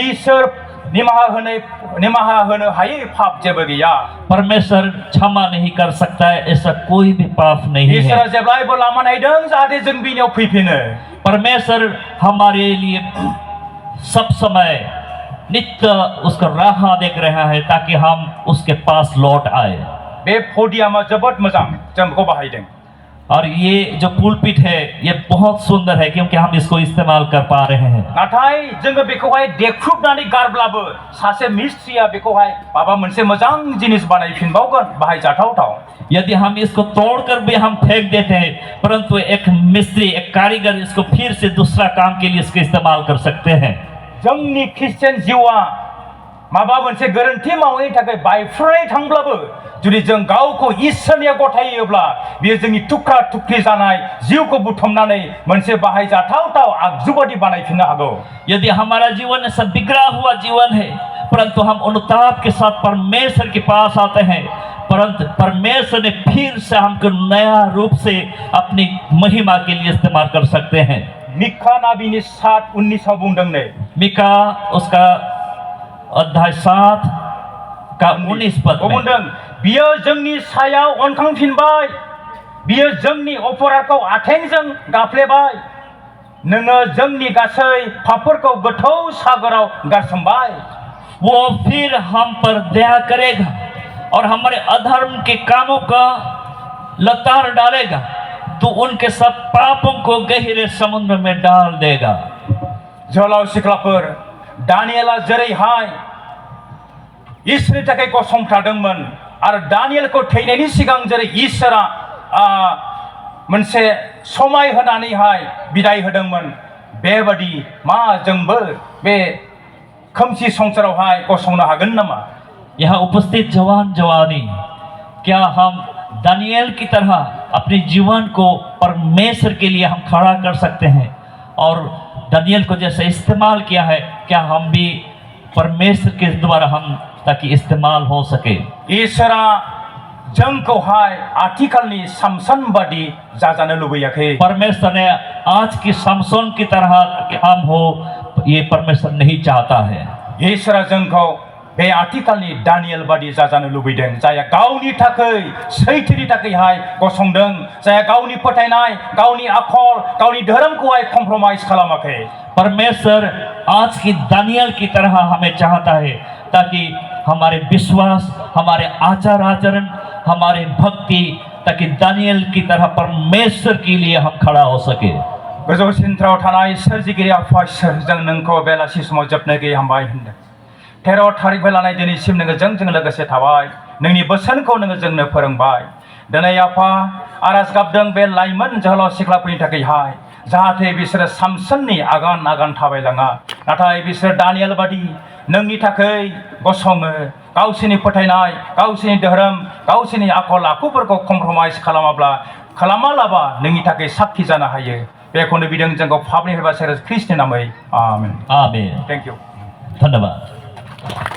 ईश्वर निमाहा होनो हायै पाप जेबो गैया। परमेश्वर क्षमा नहीं कर सकता है, ऐसा कोई भी पाप नहीं है। ईश्वरा जेब्लायबो लामा नायदों जाहाथे जों बिनियाव फैफिनो। परमेश्वर हमारे लिए सब समय नित्य उसका राह देख रहा है ताकि हम उसके पास लौट आए। बे पडियामा जोबोद मोजां, जों बेखौ बाहायदों। और ये जो पुलपिट है ये बहुत सुंदर है क्योंकि हम इसको इस्तेमाल कर पा रहे हैं। नाथाय जोङो बेखौहाय देख्रुबनानै गारब्लाबो सासे मिस्ट्रिया बेखौहाय माबा मोनसे मोजां जिनिस बानायफिनबावगोन बाहायजाथावथाव। यदि हम इसको तोड़कर भी हम फेंक देते हैं परंतु एक मिस्त्री एक कारीगर इसको फिर से दूसरा काम के लिए इसका इस्तेमाल कर सकते हैं। जोंनि ख्रिस्टियान जिउआ माबा मोनसे गोरोन्थि मावैनि थाखाय बायफ्रुनाय थांब्लाबो जुदि जों गावखौ इसोरनियाव गथायोब्ला बेयो जोंनि थुख्रा थुख्रि जानाय जिउखौ बुथुमनानै मोनसे बाहायजाथावथाव आगजु बादि बानायफिननो हागौ। यदि हमारा जीवन ऐसा बिगड़ा हुआ जीवन है परंतु हम अनुताप के साथ परमेश्वर के पास आते हैं परंतु परमेश्वर ने फिर से हमको नया रूप से अपनी महिमा के लिए इस्तेमाल कर सकते हैं। मिका नाबिनि 7:19 बुंदों नै मिका उसका अध्याय 7 का 19 पद में बुंदों बियो जोंनि सायाव अनखांफिनबाय बियो जोंनि अपराधखौ आथेंजों गाफ्लेबाय नोङो जोंनि गासै पापफोरखौ गोथौ सागराव गारसोमबाय। वो फिर हम पर दया करेगा और हमारे अधर्म के कामों का लतार डालेगा तो उनके सब पापों को गहरे समुद्र में डाल देगा। जोहोलाव सिख्लाफोर दानियेला जेरैहाय इसोरनि थाखाय गसंथादोंमोन आरो दानियेलखौ थैनायनि सिगां जेरै इसोरा मोनसे समाय होनानैहाय बिदाय होदोंमोन बेबादि मा जोंबो बे खोमसि संसारावहाय गसंनो हागोन नामा? यहाँ उपस्थित जवान जवानी क्या हम दानियेल की तरह अपने जीवन को परमेश्वर के लिए हम खड़ा कर सकते हैं और दानियेल को जैसे इस्तेमाल किया है क्या हम भी परमेश्वर के द्वारा हम ताकि इस्तेमाल हो सके। इसोरा जोंखौहाय आथिखालनि सामसन बादि जाजानो लुबैयाखै। परमेश्वर ने आज की समसन की तरह हम हो ये परमेश्वर नहीं चाहता है। इसोरा जोंखौ बे आथिखालनि दानियेल बादि जाजानो लुबैदों जायहा गावनि थाखाय सैथोनि थाखायहाय गसंदों जायहा गावनि फोथायनाय गावनि आखल गावनि धोरोमखौहाय कमप्रमाइज खालामाखै। परमेश्वर आज की दानियेल की तरह हमें चाहता है ताकि हमारे विश्वास हमारे आचार आचरण हमारे भक्ति ताकि दानियेल की तरह परमेश्वर के लिए हम खड़ा हो सके। गोजौसिनथाराव थानाय सोरजिगिरि आफा इसोर जों नोंखौ बेलासि समाव जोबनो गैयै हामबाय होनदों। 13 थारिखनिफ्राय लानानै दिनैसिम नोङो जोंजों लोगोसे थाबाय नोंनि बोसोनखौ नोङो जोंनो फोरोंबाय। दिनै आफा आरज गाबदों बे लाइमोन जोहोलाव सिख्लाफोरनि थाखायहाय जाहाथे बिसोरो सामसननि आगान आगान थाबायलाङा नाथाय बिसोर दानियेल बादि नोंनि थाखाय गसङो गावसोरनि फोथायनाय गावसोरनि धोरोम गावसोरनि आखल आखुफोरखौ कमप्रमाइज खालामालाबा नोंनि थाखाय साक्षी जानो हायो बेखौनो बिदों जोंखौ पापनिफ्राय बासाय ख्रिस्टनि नामै आमेन। आमेन। Thank you. धन्यवाद।